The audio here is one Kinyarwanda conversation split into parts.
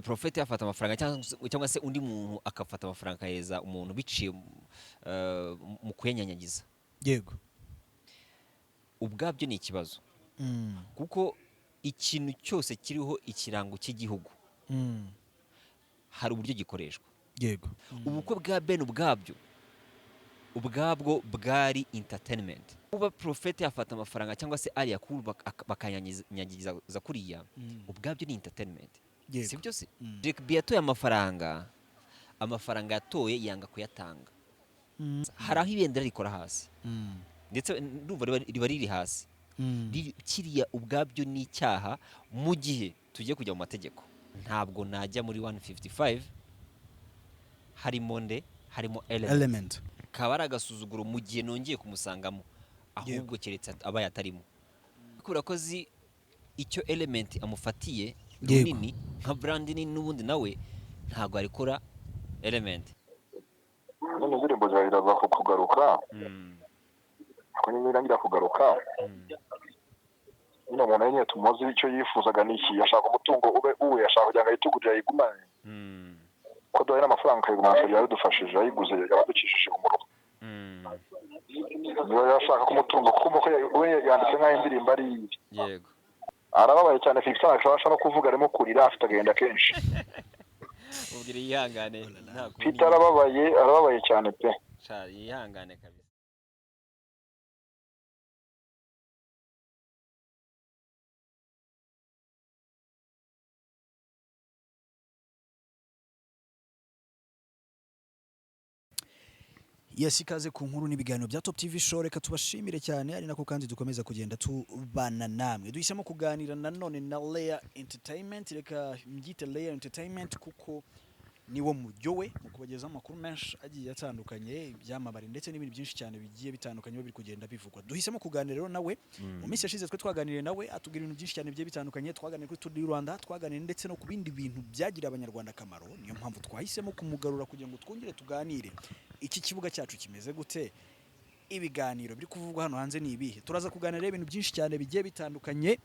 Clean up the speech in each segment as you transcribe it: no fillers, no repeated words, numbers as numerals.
profete yafata amafaranga cyangwa se undi muntu akafata amafaranga akayeza umuntu biciye mu kuyanyanyagiza yego ubwabyo ni ikibazo kuko ikintu cyose kiriho ikirango cy'igihugu hari uburyo gikoreshwa yego ubukwe bwa Ben ubwabwo bwari entertainment kuba profete yafata amafaranga cyangwa se ari yakuru bakanyanyagiza kuriya ubwabyo ni entertainment si byo se Jack B yatoye amafaranga yatoye yanga kuyatanga hari aho ibendera rikora hasi ndetse ndumva riba riri hasi kiriya ubwabyo ni icyaha mu gihe tugiye kujya mu mategeko ntabwo najya muri 155 harimo element kaba ari agasuzuguro mu gihe nongeye kumusangamo ahubwo keretse aba yatarimo kubera ko icyo element amufatiye runini nka brand nini n'ubundi nawe ntabwo arikora element none indirimbo ziraza kugaruka ko nirangira kugaruka umuntu yenye tumuzi icyo yifuzaga niki yashaka umutungo uwe yashaka kugira ngo ayitugurira yigumane ko doye amafaranga kayigumana yadufashije yayiguze yabadukishije umuruho niyo yashaka kumutungo kuko we yanditse nka indirimbo ari yego arababaye cyane Fixana ashaka no kuvuga arimo kurira afite agenda kenshi ubwire yihangane Peter arababaye cyane pe yihangane kabisa Yes, ikaze ku nkuru n'ibiganiro bya Top TV Show reka tubashimire cyane ari nako kandi dukomeza kugenda tubana namwe duhisemo kuganira nanone na Layer Entertainment reka mbyite Layer Entertainment kuko niwo mujyowe mu kubageza amakuru menshi agiye atandukanye byamabare ndetse n'ibindi byinshi cyane bigiye bitandukanye biri kugenda bivugwa duhisemo kuganira rero nawe mu minsi yashize twe twaganiriye nawe atubwira ibintu byinshi cyane bigiye bitandukanye twaganiriye kuri Tour du Rwanda twaganiriye ndetse no ku bindi bintu byagira abanyarwanda akamaro niyo mpamvu twahisemo kumugarura kugira ngo twongere tuganire iki kibuga cyacu kimeze gute ibiganiro biri kuvugwa hano hanze ni ibihe turaza kuganira ibintu byinshi cyane bigiye bitandukanye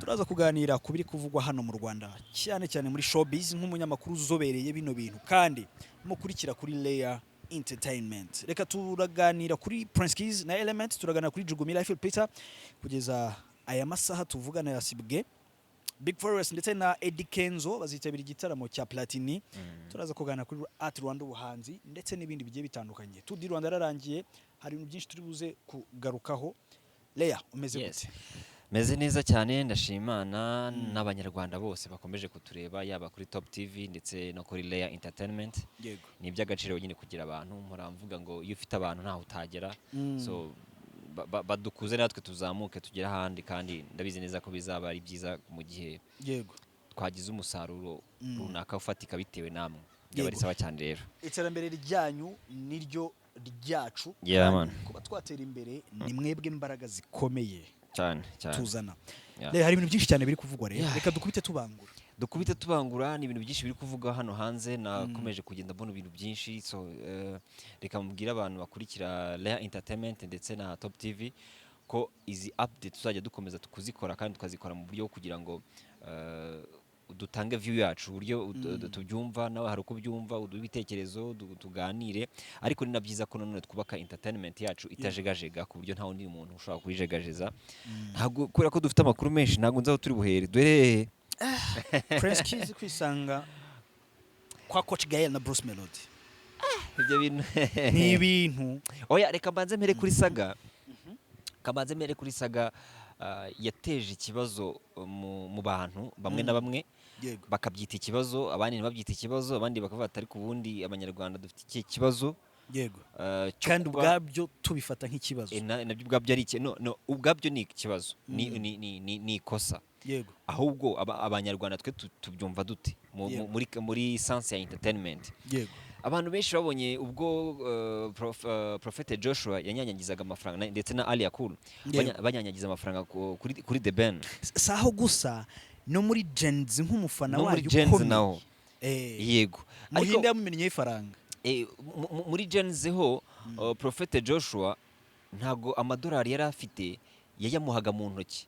turaza kuganira ku biri kuvugwa hano mu Rwanda cyane cyane muri showbiz nk'umunyamakuru uzobereye bino bintu kandi mukurikira kuri Layer Entertainment reka turaganira kuri Prince Keys na Element turaganira kuri Jugumi Life Peter kugeza aya masaha tuvugana yasibwe Big Forest ndetse na Eddie Kenzo bazitabira igitaramo cya Platini turaza kuganira kuri Art Rwanda ubuhanzi ndetse n'ibindi bigiye bitandukanye Tour du Rwanda yararangiye hari ibintu byinshi turi buze kugarukaho Layer umeze gute meze neza cyane ndashimana n'abanyarwanda bose bakomeje kutureba yaba kuri Top TV ndetse no kuri Layer Entertainment yego ni iby'agaciro nyine kugira abantu muramvuga ngo iyo ufite abantu ntaho utagera so badukuze natwe tuzamuke tugera ahandi kandi ndabizi neza ko bizaba ari byiza mu gihe yego twagize umusaruro runaka ufatika bitewe namwe byabarisaba cyane rero iterambere ryanyu niryo ryacu kuba twatera imbere ni mwebwe imbaraga zikomeye cyane tuzana rero hari ibintu byinshi cyane biri kuvugwa rero reka dukubite tubangura ni ibintu byinshi biri kuvugwa hano hanze nakomeje kugenda mbona ibintu byinshi so reka mubwire abantu bakurikira Layer Entertainment ndetse na Top TV ko izi update tuzajya dukomeza tukuzikora kandi tukazikora mu buryo kugira ngo dutange view yacu uburyo tubyumva nawe hari uko byumva udubitekerezo tuganire ariko ni nabyiza ko none twubaka entertainment yacu itajegajega ku buryo nta wundi muntu ushobora kuyijegajeza ntabwo kubera ko dufite amakuru menshi ntabwo nzaho turi buhere dore Prince Keys kwisanga kwa Coach Gael na Bruce Melody ibyo bintu ni ibintu oya reka mbanze mpere kuri saga yateje ikibazo mu bantu bamwe na bamwe bakabyita ikibazo abandi ntibabyita ikibazo abandi bakavuga ati ariko ubundi abanyarwanda dufite iki kibazo yego kandi ubwabyo tubifata nk'ikibazo nabyo ubwabyo ari ubwabyo ni ikibazo ni ikosa yego ahubwo abanyarwanda twe tubyumva dute muri sense ya entertainment yego abantu benshi babonye ubwo Prophet Joshua yanyanyagizaga amafaranga ndetse na Ali Yakuru banyanyagiza amafaranga kuri The Ben saho gusa no muri Gens nk'umufana wayo ukomeye yego muhinde yamumenye ifaranga muri Gens ho Prophet Joshua ntago amadolari yari afite yayamuhaga mu ntoki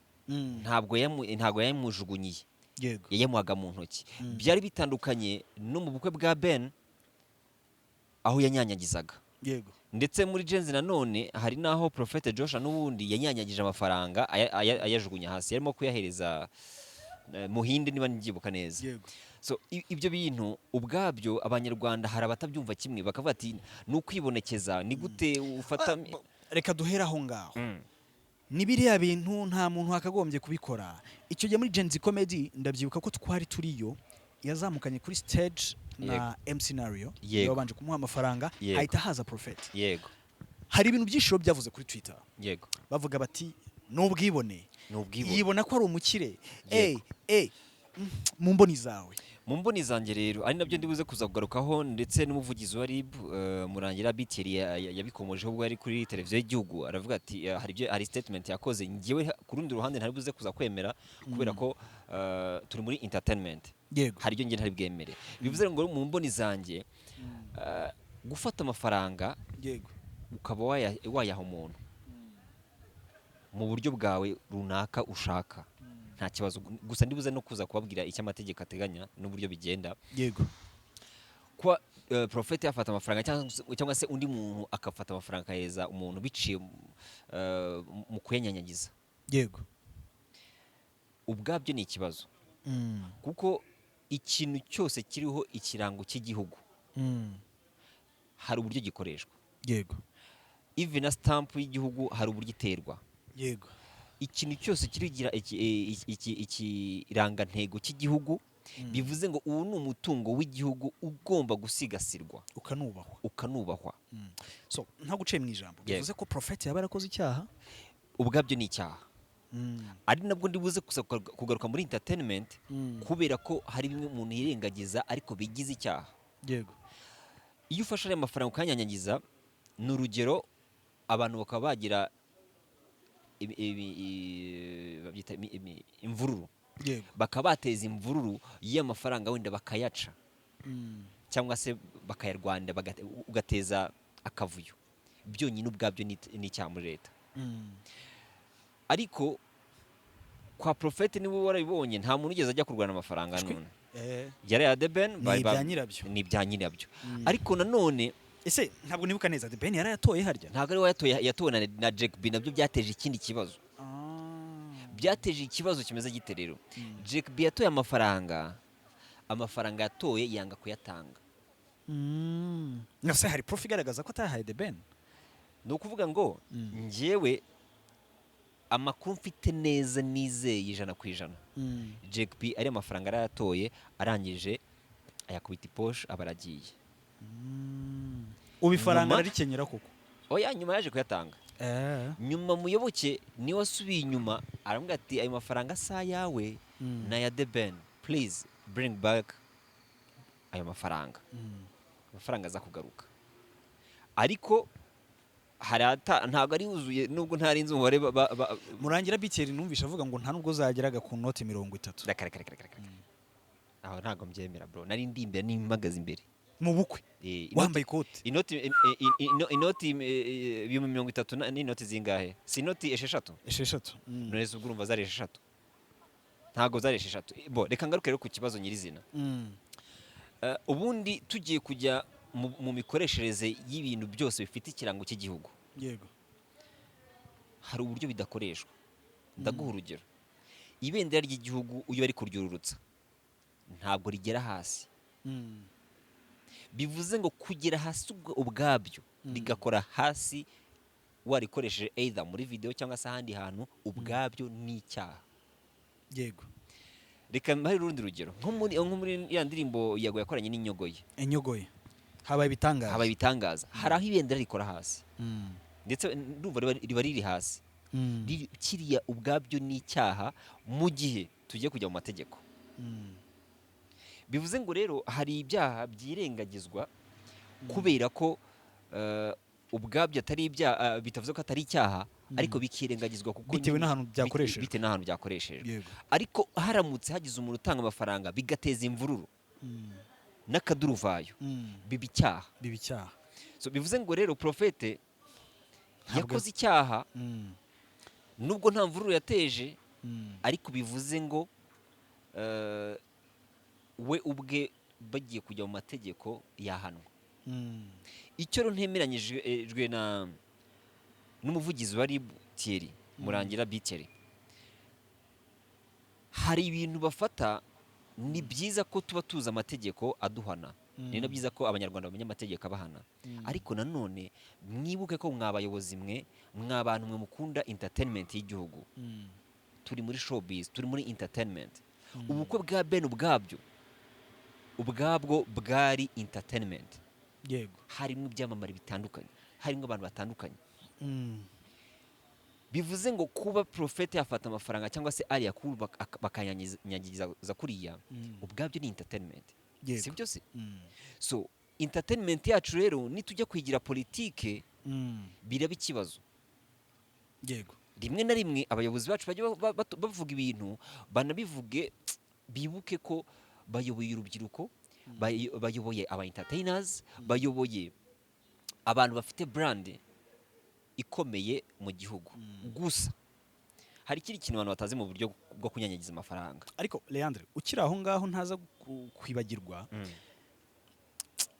ntabwo yamujugunyiye yego yayamuhaga mu ntoki. Byari bitandukanye no mu bukwe bwa Ben aho yanyanyagizaga. yego Ndetse muri Genzi nanone hari naho Prophet Joshua n'ubundi yanyanyagije amafaranga ayajugunya hasi, yarimo kuyahereza Muhinde niba ngibuka neza. yego So ibyo bintu ubwabyo abanyarwanda hari abatabyumva kimwe, bakavuga ati ni ukwibonekeza, ni gute ufata. reka duhera aho ngaho. Ni biriya bintu nta muntu wakagombye kubikora. Icyo gihe muri Genzi Comedy ndabyibuka ko twari turiyo, yazamukanye kuri stage na MC Scenario, yabanje kumuha amafaranga, ahita haza Prophet. Yego. Hari ibintu byinshi byavuze kuri Twitter. Yego. Bavuga bati n'ubwibone. N'ubwibone. Yibona ko ari umukire. Mu mboni zawe. Mu mboni zanjye rero ari nabyo ndibuze kuza kugarukaho, ndetse n'umuvugizi wa RIB Murangira Biteri yabikomojeho ubwo ari kuri televiziyo y'igihugu, aravuga ati hari statement yakoze, ngiyewe ku rundi ruhande ntari buze kuza kwemera kubera ko turi muri entertainment. Yego. Hari ibyo nge ntari bwemere. Bivuze ngo mu mboni zanjye gufata amafaranga yego ukaba wayaha umuntu mu buryo bwawe runaka ushaka, nta kibazo. Gusa ndibuze no kuza kubabwira icyo amategeko ateganya n'uburyo bigenda. Yego. Kwa Prophet yafata amafaranga cyangwa se undi muntu akafata amafaranga akayeza umuntu biciye mu kuyanyanyagiza. Yego. Ubwabyo ni ikibazo. Kuko ikintu cyose kiriho ikirango cy'igihugu hari uburyo gikoreshwa. Yego. Even na stamp y'igihugu hari uburyo iterwa. Yego. Ikintu cyose kirigira ikirangantego cy'igihugu, bivuze ngo uwo ni umutungo w'igihugu ugomba gusigasirwa ukanubahwa. So nta guciye mu ijambo, bivuze ko Prophet yaba yarakoze icyaha. Ubwabyo ni icyaha. Ari nabwo ndibuze kugaruka muri entertainment, kubera ko hari bimwe umuntu yirengagiza ariko bigize icyaha. Yego. Iyo ufashe ayo mafaranga ukanyanyagiza, ni urugero abantu bakaba bagira imvururu. Yego. Bakaba bateza imvururu y'amafaranga wenda bakayaca, cyangwa se bakayarwanda ugateza akavuyo. Byonyine ubwabyo ni icyaha muri leta. Ariko kwa Prophet niwe warabibonye, nta muntu ugeze ajya kurwana amafaranga none. Yari ya The Ben ni ibya nyirabyo. Ariko nanone ese ntabwo nibuka neza, The Ben yarayatoye harya? Ntabwo ari we yatowe na Jack B, nabyo byateje ikindi kibazo. Byateje ikibazo kimeze gite rero. Jack B yatoye amafaranga yatoye yanga kuyatanga. Nase hari proof igaragaza ko atahaye The Ben? Ni ukuvuga ngo njyewe amakuru mfite neza nizeye 100%. Jack B ari amafaranga yarayatoye, arangije ayakubita iposhe abaragiye. Ubifaranga arikenyera koko? Oya, nyuma yaje kuyatanga. Nyuma muyoboke niwe asubiye inyuma arambwira ati ayo mafaranga sa yawe na ya The Ben, please bring back ayo mafaranga. Amafaranga aza kugaruka. Ariko ntabwo ari yuzuye, nubwo ntari inzu umubare. Murangira Biteri numvisha avuga ngo nta nubwo zageraga ku note 30. Aho ntabwo mbyemera bro, nari ndi imbere n'impagaze imbere mu bukwe wambaye ikoti. Inoti 30 ni inoti zingahe? Si inoti 6. None se ubwo urumva zari 6? Ntabwo zari 6. Bo reka ngaruke rero ku kibazo nyirizina. Ubundi tugiye kujya mu mikoreshereze y'ibintu byose bifite ikirango cy'igihugu. Yego. Hari uburyo bidakoreshwa. Ndaguha urugero. Ibendera ry'igihugu uyu bari kuryururutsa ntabwo rigera hasi. Bivuze ngo kugera hasi ubwabyo rigakora hasi warikoresheje either muri video cyangwa se ahandi hantu, ubwabyo ni icyaha. Yego. Reka mbahe urundi rugero nko muri ya ndirimbo yago yakoranye n'inyogoye. Inyogoye habaye ibitangaza. Hari aho ibendera rikora hasi, ndetse ndumva riba riri hasi. Kiriya ubwabyo ni icyaha mu gihe tugiye kujya mu mategeko. Bivuze ngo rero hari ibyaha byirengagizwa kubera ko ubwabyo atari ibyaha, bitavuze ko atari icyaha, ariko bikirengagizwa kuko bitewe n'ahantu byakoreshejwe. Ariko haramutse hagize umuntu utanga amafaranga bigateza imvururu n'akaduruvayo, biba icyaha. So bivuze ngo rero Prophet yakoze icyaha nubwo nta mvururu yateje, ariko bivuze ngo we ubwe bagiye kujya mu mategeko yahanwa. Icyo rero ntemeranyijwe n'umuvugizi wa RIB Thierry Murangira Thierry, hari ibintu bafata, ni byiza ko tuba tuzi amategeko aduhana, ni na byiza ko abanyarwanda bamenya amategeko abahana, ariko nanone mwibuke ko mwabayobozi mwe, mwabantu mwe mukunda entertainment y'igihugu, turi muri showbiz, turi muri entertainment. Ubukwe bwa Ben ubwabwo bwari entertainment. Yego, harimo ibyamamare bitandukanye, harimo abantu batandukanye. Bivuze ngo kuba Prophet yafata amafaranga cyangwa se ari yakuru bakanyanyagiza kuriya, ubwabyo ni entertainment. Si byo se? So entertainment yacu rero nitujya kwigira politike biraba ikibazo. Yego, rimwe na rimwe abayobozi bacu bajya bavuga ibintu banabivuge, bibuke ko bayoboye urubyiruko, bayoboye aba entertainers, bayoboye abantu bafite brand ikomeye mu gihugu. Gusa hari ikindi kintu abantu batazi mu buryo bwo kunyanyagiza amafaranga. Ariko Leandre, ukiri aho ngaho ntaza kwibagirwa,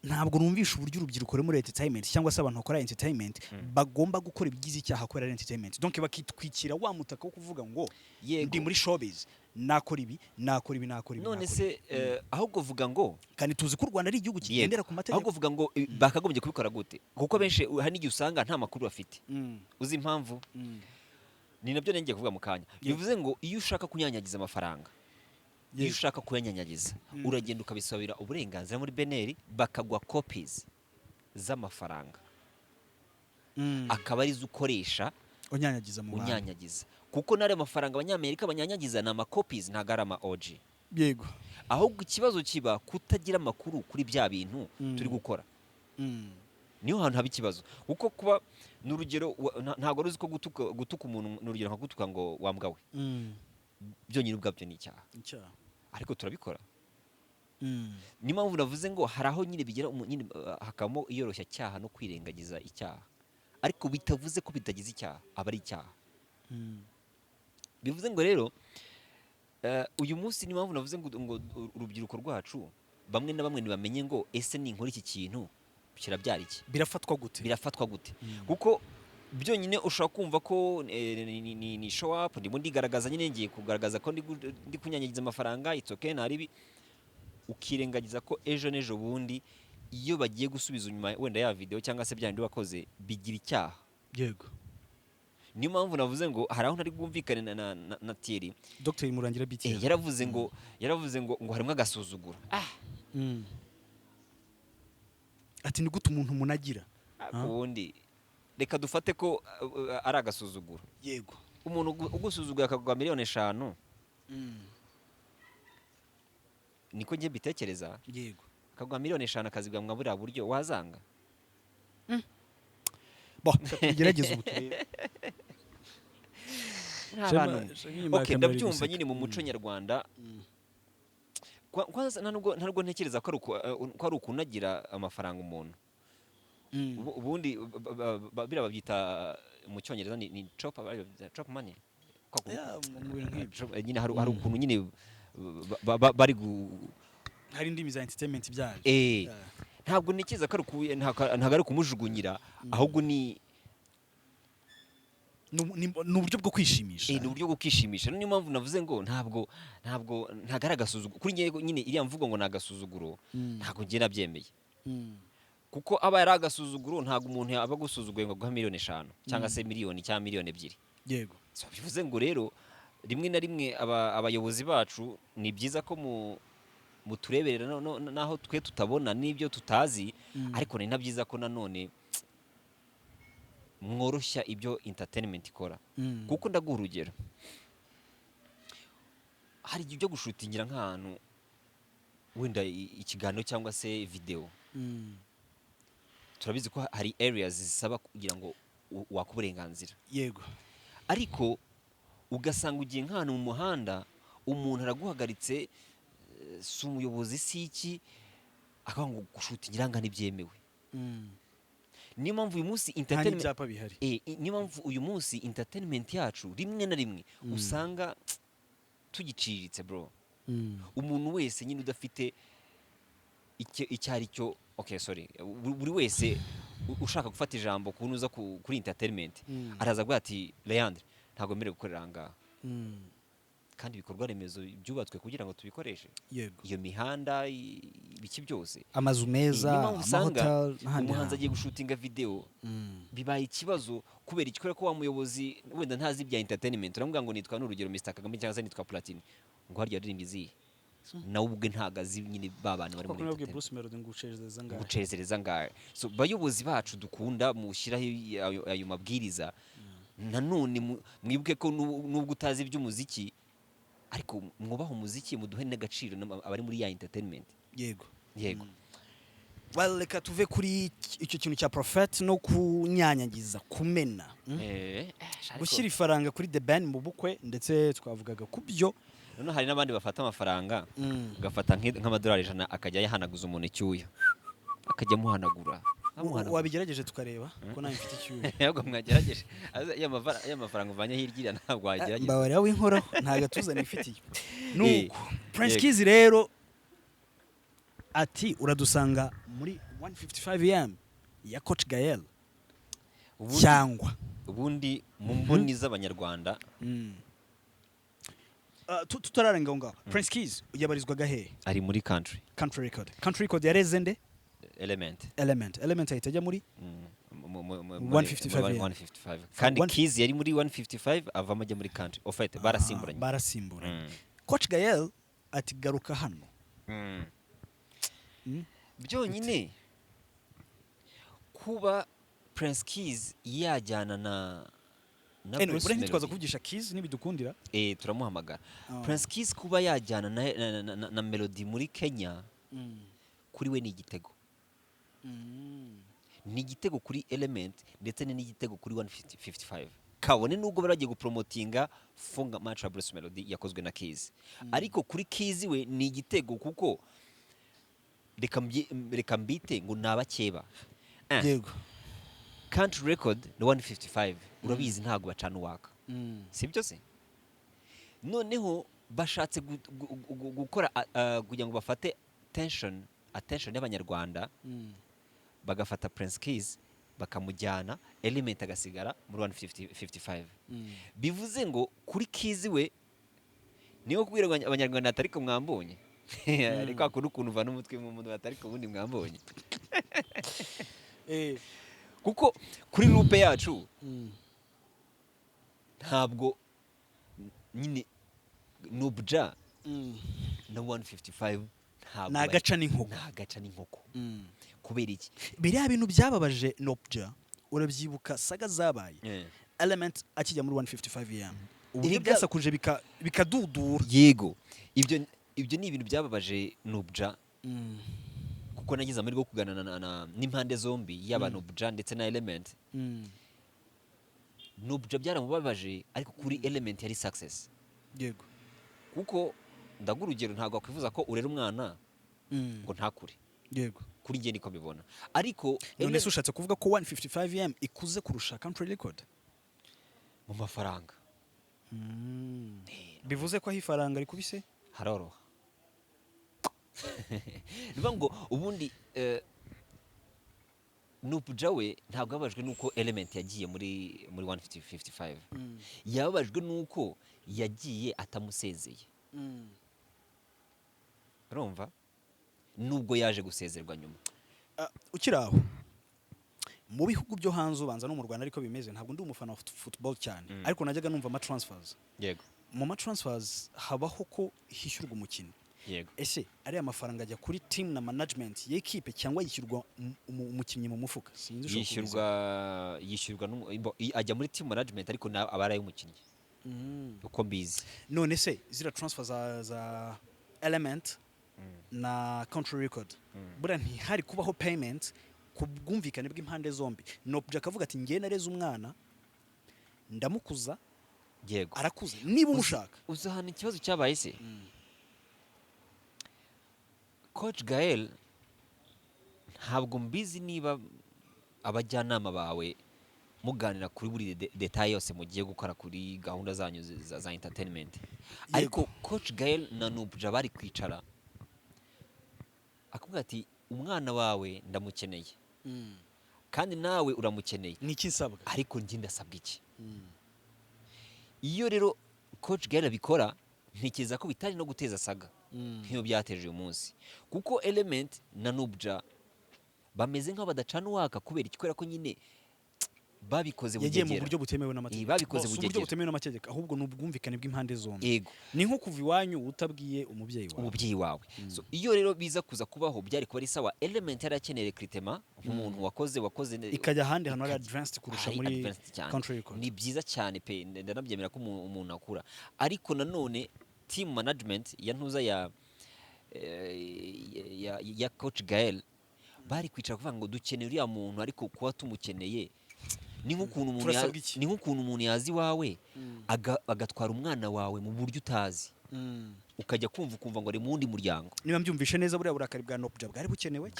ntabwo numvisha uburyo urubyiruko muri entertainment cyangwa se abantu bakora entertainment bagomba gukora ibigize icyaha kubera entertainment. Donc bakitwikira wa mutaka wo kuvuga ngo ndi muri showbiz, nakora ibi. None se ahubwo vuga ngo, kandi tuzi ko u Rwanda ari igihugu kigendera ku mategeko. Ahubwo vuga ngo bakagombye kubikora gute? Kuko benshi hari n'igihe usanga nta makuru bafite. Uzi impamvu? Ni nabyo ngiye kuvuga mu kanya. Bivuze ngo iyo ushaka kunyanyagiza amafaranga, iyo ushaka kuyanyanyagiza, uragenda ukabisabira uburenganzira muri beneri, bakagwa copies z'amafaranga, akaba arizo ukoresha unyanyagiza. Kuko nare amafaranga abanyamerika banyanyagiza na amacopies, ntago ari ama OG. Yego, ahubwo ikibazo kiba kutagira amakuru kuri bya bintu turi gukora. Niyo hantu haba ikibazo. Kuko kuba n'urugero, ntago ruzi ko gutuka umuntu n'urugero nka gutuka ngo wambwa we, byonyine ubwabyo ni icyaha, ariko turabikora. Ni mpamvu navuze ngo hari aho nyine bigera nyine hakamo iyoroshya cyaha no kwirengagiza icyaha, ariko bitavuze ko bitagize icyaha aba ari icyaha. Bivuze ngo rero uyu munsi ni mpamvu navuze ngo urubyiruko rwacu bamwe na bamwe ntibamenye ngo ese ni inkuru iki kintu kirabyara iki, birafatwa gute. Kuko byonyine ushobora kumva ko ni show up, ndimo ndigaragaza, nyine ngiye kugaragaza ko ndi kunyanyagiza amafaranga, it's okay, ntaribi, ukirengagiza ko ejo n'ejo bundi iyo bagiye gusubiza inyuma wenda ya video cyangwa se byandi wakoze bigira icyaha. Yego, niyo mpamvu navuze ngo hari aho ntari bwumvikane na Thierry Dr. Murangira Thierry yaravuze ngo harimo agasuzuguro. Ati ni gute umuntu munagira ubundi reka dufate ko ari agasuzuguro. Yego, umuntu ugusuzuguye akagwa $5,000,000, niko ngiye bitekereza. Yego, akagwa $5,000,000 akazigwa mu buriya buryo wazanga. Tugerageza ubuturere. Okay, ndabyumva nyine mu muco nyarwanda. Kwanza ntabwo ntekereza ko ari ukunagira amafaranga umuntu. Ubundi babyita mu Cyongereza ni chop money. Nyine hari ukuntu nyine bari hari indimi za entertainment byaje. Ntabwo ntekereza ko ntabwo ari kumujugunyira, ahubwo ni uburyo bwo kwishimisha. Ni uburyo bwo kwishimisha. Niyo mpamvu navuze ngo ntabwo ari agasuzuguro. Kuri njye nyine iriya mvugo ngo ni agasuzuguro, ntabwo njye nabyemeye. Kuko aba yari agasuzuguro, ntabwo umuntu aba agusuzuguye ngo aguha $5,000,000 cyangwa se miliyoni cyangwa $2,000,000. Yego, bivuze ngo rero rimwe na rimwe abayobozi bacu ni byiza ko mutureberera naho twe tutabona n'ibyo tutazi, ariko ni na byiza ko nanone mworoshya ibyo entertainment ikora. Kuko ndaguha urugero, hari igihe byo gushutingira nk'ahantu wenda ikiganiro cyangwa se video, turabizi ko hari areas zisaba kugira ngo waka uburenganzira. Yego, ariko ugasanga ugiye nk'ahantu mu muhanda, umuntu araguhagaritse, si umuyobozi si iki, akavuga ngo gushutingira nga ntibyemewe. Niyo mpamvu uyu munsi entertainment yacu rimwe na rimwe usanga tugiciriritse bro. umuntu wese nyine udafite icyo ari cyo buri wese ushaka gufata ijambo kunuza kuri entertainment araza avuga ati Leandre ntabwo mbere gukorera ahangaha kandi ibikorwa remezo byubatswe kugira ngo tubikoreshe iyo mihanda ibiki byose amazu meza amahotel umuhanzi agiye gushutinga video bibaye ikibazo kubera ikikora ko wa muyobozi wenda ntazi bya entertainment uramubwira ngo nitwa n'urugero Mr Kagame cyangwa se nitwa Platini ngo harya aririmba izihe nawe ubwe ntagazi nyine babana bari muri gucerezereza ngahe so bayobozi bacu dukunda mushyiraho ayo mabwiriza nanone mwibuke ko nubwo utazi iby'umuziki ariko mwubaha umuziki muduhe n'agaciro abari muri ya entertainment yego well reka tuve kuri icyo kintu cya prophet no kunyanyagiza kumena gushyira ifaranga kuri the band mu bukwe ndetse twavugaga kubyo none hari n'abandi bafata amafaranga gafata nk'amadolari 100 akajya yahanaguza umuntu icyuya akajya muhanagura wabigerageje tukareba ko nawe mfite icyuya yego mwagerageje ya mafaranga uvanye hirya ntabwo wagerageje mbabara w'inkoro ntaga tuzana ifitiye nuko Prince Kiss rero ati uradusanga muri 155am ya Coach Gael cyangwa ubundi mu mboni z'abanyarwanda tutararenga ngaho Prince Kiss yabarizwaga he ari muri country record yareze nde element ahita muri 155 kandi Kiss yari muri 155 avamo ajya muri country ofite barasimburanye Coach Gael ati garuka hano byonyine kuba Prince Kiss yajyana na Bruce twaza kuvugisha Kiss nibidukundira turamuhamagara Prince Kiss kuba yajyana na Melody muri Kenya kuri we ni igitego ni igitego kuri Element ndetse ni igitego kuri 155 kabone nubwo baragiye gupromotinga funga match Bruce Melody yakozwe na Kiss ariko kuri Kiss we ni igitego kuko reka mbite ngo nabakeba yego country record ni 155 urabizi ntago bacana uwaka sibyo se noneho bashatse gukora kugira ngo bafate attention y'abanyarwanda bagafata Prince Kiss bakamujyana Element agasigara muri 155 bivuze ngo kuri Kiss we niyo kubwira abanyarwanda atari ko mwambonye ariko akuru kuntu uva n'umutwe mu muntu atari ko bundi mwambonye kuko kuri groupe yacu ntabwo nyine nubja na 155 nagaca n'inkoko kubera iki biriya bintu byababaje nubja urabyibuka saga zabaye Element akijya muri 155am uburyo byasakuje bikadudura yego ibyo ni ibintu byababaje nubja kuko nagize amahirwe yo kuganana n'impande zombi yaba nubja ndetse na Element nubja byaramubabaje ariko kuri Element yari success yego kuko ndagurugero ntabwo akwifuza ko urera umwana ngo ntakure yego kuri ngiye niko bibona ariko none se ushatse kuvuga ko 155am ikuze kurusha country record mu mafaranga bivuze ko ifaranga rikubise haroroha niba ngo ubundi nubja we ntabwo yababajwe nuko Element yagiye muri 155 yababajwe nuko yagiye atamusezeye urumva nubwo yaje gusezerwa nyuma ukiri aho mu bihugu byo hanze ubanza no mu Rwanda ariko bimeze ntabwo ndi umufana wa football cyane ariko najyaga numva ama transfers yego mu ma transfers habaho ko hishyurwa umukino yego ese ari amafaranga ajya kuri team na management y'equipe cyangwa yishyurwa umukinnyi mu mufuka sinzi yishyurwa ajya muri team management ariko abaraye umukinnyi uko mbizi none se zira transfer za Element na country record bura ntihari kubaho payment ku bwumvikane bw'impande zombi nobja akavuga ati ngiye nareze umwana ndamukuza yego arakuze niba umushaka uzahana ikibazo cyabaye se Coach Gael ntabwo mbizi niba abajyanama bawe muganira kuri buri detail yose mugiye gukora kuri gahunda zanyu za entertainment. Ariko Coach Gael na Nubja bari kwicara akavuga ati umwana wawe ndamukeneye kandi nawe uramukeneye, niki nsabwa ariko njye ndasabwa iki? Iyo rero Coach Gael abikora ntekereza ko bitari no guteza saga nk'iyo byateje uyu munsi, kuko Element na Nubja bameze nk'aho badacana uwaka kubera iki? Kubera ko nyine babikoze yagiye mu buryo butemewe n'amategeko. Babikoze buryo butemewe n'amategeko, ahubwo n'ubwumvikane bw'impande zombi. Yego. Ni nko kuva iwanyu utabwiye umubyeyi wawe. So iyo rero biza kuza kubaho byari kuba ari sawa. Element yarakeneye recruitment nk'umuntu wakoze ikajya ahandi hantu ari advanced kurusha muri country record. Ni byiza cyane pe, ndanabyemera ko umuntu akura, ariko nanone team management ya ntuza ya Coach Gael bari kwicara kuvuga ngo dukeneye uriya muntu, ariko kuba tumukeneye ni nk'ukuntu umuntu yazi wawe agatwara umwana wawe mu buryo utazi, ukajya ukumva ngo ari mu wundi muryango. Niba mbyumvishe neza, buriya burakari bwa Nubja bwari bukenewe,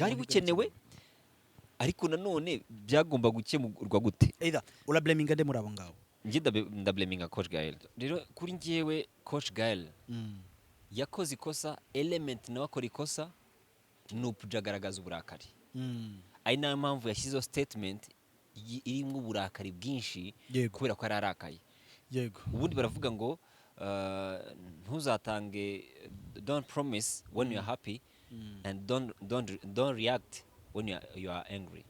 ariko nanone byagomba gukemurwa gute? Either urablaminga nde muri abo ngabo? Njye ndablaminga Coach Gael. Rero kuri njyewe Coach Gael yakoze ikosa, Element nawe akora ikosa, Nubja agaragaza uburakari. Ari nayo mpamvu yashyizeho statement irimo uburakari bwinshi kubera ko ararakaye. Yego. Ubundi baravuga ngo ntuzatange, don't promise when you are happy and don't react when you are angry.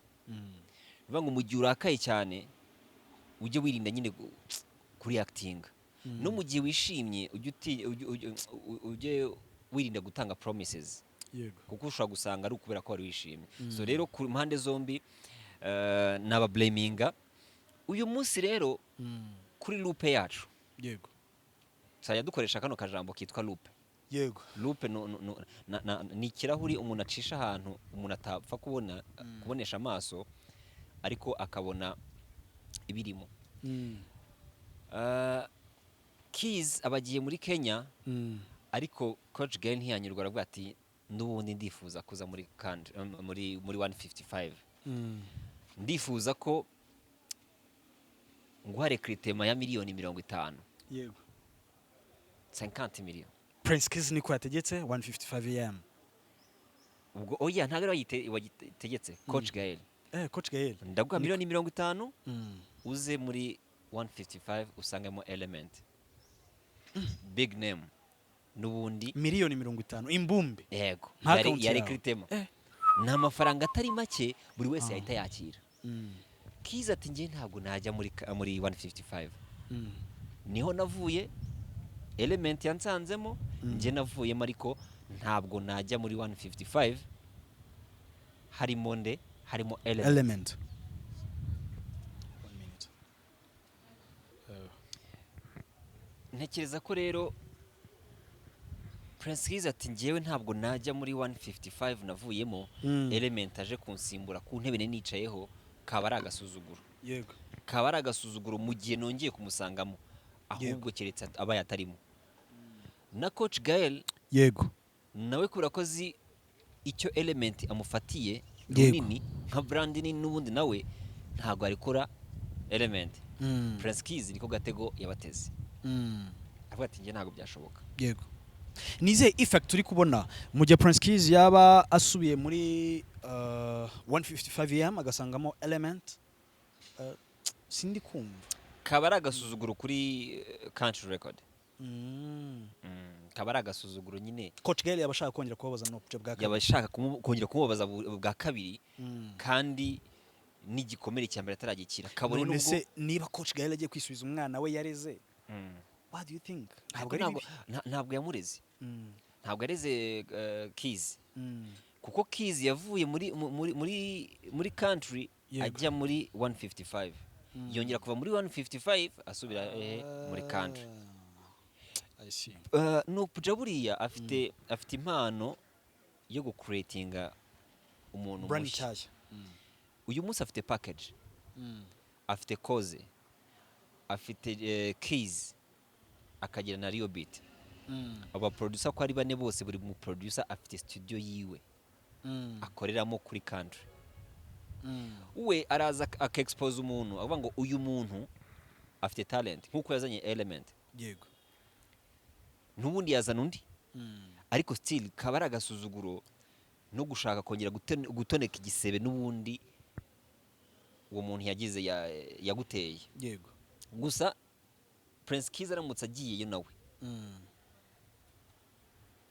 Bivuga ngo mu gihe urakaye cyane ujye wirinda nyine kureacting, no mu gihe wishimye ujye wirinda gutanga promises. Yego. Kuko ushobora gusanga ari ukubera ko wari wishimye. So rero ku mpande zombi naba blaminga uyu munsi rero kuri loop yacu. Yego. Saya dukoresha kano kajambo kitwa loop. Yego. Loop ni kirahuri umuntu acisha ahantu umuntu atapfa kubonesha amaso, ariko akabona ibirimo. Keys abagiye muri Kenya, ariko Coach Gael ntiyanyurwa, aravuga ati n'ubundi ndifuza kuza muri 155. Ndifuza ko nguha recruitment ya miliyoni 50. Yego. 50 miliyoni. Prince Keys niko yategetse 155 AM. Ubwo oya ntago wagitegetse Coach Gael. Coach Gael. Ndaguha miliyoni 50 uze muri 155 usangemo Element. Big name. Nubundi miliyoni 50 imbumbe. Yego. Ya recruitment. Na mafaranga atari make buri wese yahita yakira. Kiza ati ngiye ntabwo najya muri 155. Niho navuye, Element yansanzemo, ngiye navuyemo, ariko ntabwo najya muri 155. Harimo Element. 1 minute. Ntekereza ko rero Prince Kiza ati ngewe ntabwo najya muri 155 navuyemo, Element aje kunsimbura ku ntebe nicayeho, kaba ari agasuzuguro. Yego. Kaba ari agasuzuguro mu gihe nongeye kumusangamo, ahubwo keretse aba yatarimo. Na Coach Gael, yego, nawe kubera ko zi icyo Element amufatiye runini nka brand nini, n'ubundi nawe ntabwo arikora Element. Prince Kiza niko gatego yabateze. Avuga ati nge ntabwo byashoboka. Yego. Nize effect turi kubona mu gihe Prince Kiza yaba asubiye muri 155 AM agasangamo Element, sindi kumva kaba ari agasuzuguro kuri country record. Kaba ari agasuzuguro nyine. Coach Gael yabashaka kongera kubabaza no bwa kabiri, yabashaka kongera kumubaza bwa kabiri, kandi n'igikomere cyambere ataragikira. Kabone nubwo se niba Coach Gael agiye kwisubiza umwana we yareze, what do you think? Ntabwo yamureze. Ntabwo yareze Keys. Kuko Keys yavuye muri country ajya muri 155. Yongera kuva muri 155 asubira muri country. I see. Nubja buriya afite impano yo gucreatinga umuntu mushya. Uyu munsi afite package. Afite cause. Afite Keys. Akagira na Rio Beat. Aba producer ko ari bane bose, buri mu producer afite studio yiwe akoreramo kuri country. we araza akexpose umuntu avuga ngo uyu muntu afite talent nkuko yazanye Element yego n'ubundi yazana undi ariko still kaba ari agasuzuguro no gushaka kongera gutoneka igisebe n'ubundi uwo muntu yagize yaguteye yego gusa Prince Kiza aramutse agiyeyo nawe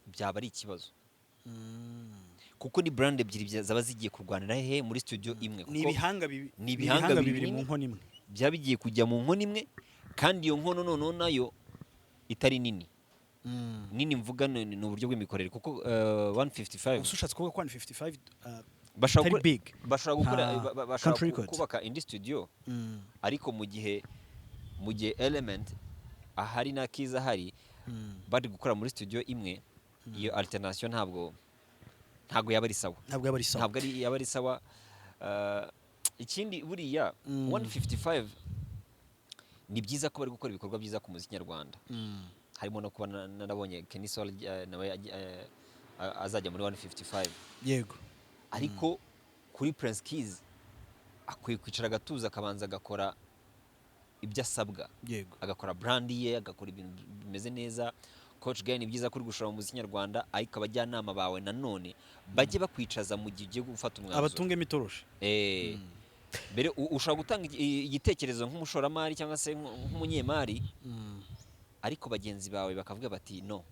byaba ari ikibazo kuko ni brand ebyiri zaba zigiye kurwanira he muri studio imwe ni ibihanga bibiri mu nkono imwe byaba bigiye kujya mu nkono imwe kandi iyo nkono noneho nayo itari nini nini mvuga ni uburyo bw'imikorere kuko 155 ushatse kuvuga ko 155 bashobora kubaka indi studio ariko mu gihe Element ahari na Kiza ahari bari gukora muri studio imwe iyo alternation ntabwo yaba ari sawa ntabwo yaba ari sawa ikindi buriya 155 ni byiza ko bari gukora ibikorwa byiza ku muziki nyarwanda harimo no kuba narabonye Kenisol nawe azajya muri 155 yego ariko kuri Prince Kiza akwiye kwicara agatuza akabanza agakora ibyo asabwa yego agakora brand ye agakora ibintu bimeze neza coach Guy ni byiza kuri gushora mu muziki nyarwanda ariko abajyanama bawe nanone bajye bakwicaza mu gihe ugiye gufata umwanzuro abatunge mitoroshe mbere ushobora gutanga igitekerezo nk'umushoramari cyangwa se nk'umunyemari ariko bagenzi bawe bakavuga bati no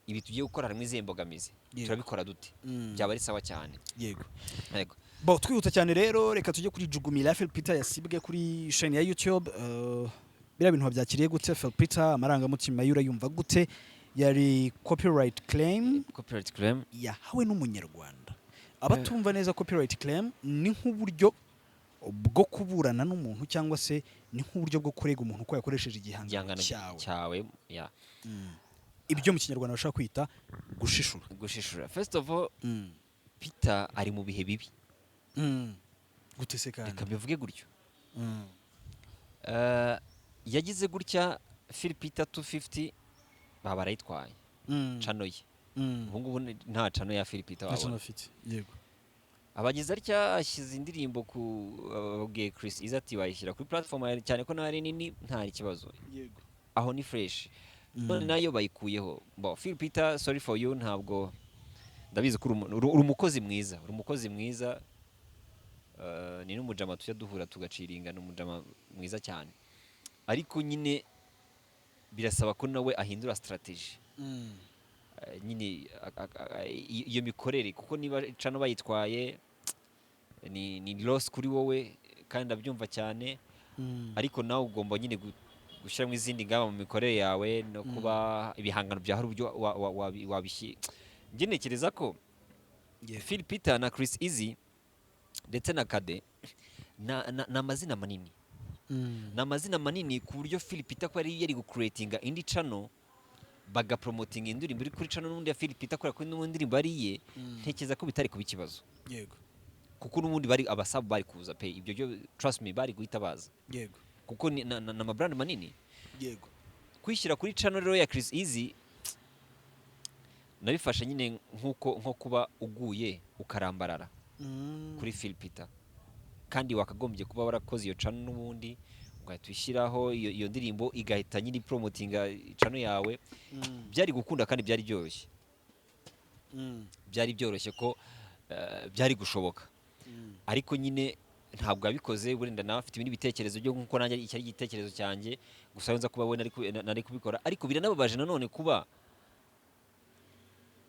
ibi tugiye gukora harimo izihe mbogamizi turabikora dute byaba ari sawa cyane yego bo twihuta cyane rero reka tujye kuri Jugumira Philpeter yasibwe kuri chaîne ya YouTube bira bintu byakiriye gute Philpeter amarangamutima yura yumva gute yari copyright claim yahawe n'umunyarwanda abatumva neza copyright claim ni nk'uburyo bwo kuburana n'umuntu cyangwa se ni nk'uburyo bwo kurega umuntu ko yakoresheje igihangano cyawe ibyo mu kinyarwanda bashaka kwita gushishura first of all Peter ari mu bihe bibi gute se kandi reka bivuge gutyo yagize gutya Philpeter 250 baba barayitwaye cano ye ubu ngubu nta cano ya Philpeter wabona yego abagize atya ashyize indirimbo ku ababwiye Chris ati wayishyira kuri platform cyane ko nari nini nta kibazo yego aho ni fresh nayo bayikuyeho bo Philpeter sorry for you ntabwo ndabizi ko uri umukozi mwiza ni n'umujama tujya duhura tugaciringa n'umujama mwiza cyane ariko nyine birasaba ko nawe ahindura strategy nyine iyo mikorere kuko niba cano bayitwaye ni loss kuri wowe kandi ndabyumva cyane ariko nawe ugomba nyine gushyiramo izindi ngamba mu mikorere yawe no kuba ibihangano bya hari uburyo wabishyira njye ntekereza ko Philpeter na Chris Easy ndetse na Kade na amazina manini na amazina manini ku buryo Philpeter ko yari gucreatinga indi channel bagapromotinga indirimbo iri kuri channel n'undi ya Philpeter ko yakora n'undi ndirimbo ariye ntekereza ko bitari kuba ikibazo yego kuko n'ubundi bari abasab bari kuza pe ibyo byo trust me bari guhita baza yego kuko na mabrand manini yego kwishyira kuri channel rero ya Chris Easy nabifashe nyine nko kuba uguye ukarambarara kuri Philpeter kandi wakagombye kuba warakoze iyo channel n'ubundi ugahita ushyiraho iyo ndirimbo igahita nyine promotinga channel yawe byari gukunda kandi byari byoroshye byari byoroshye ko byari gushoboka ariko nyine ntabwo yabikoze wenda nawe afite ibindi bitekerezo byo nkuko nanjye cyari igitekerezo cyanjye gusa nza kuba we nari kubikora ariko biranababaje nanone kuba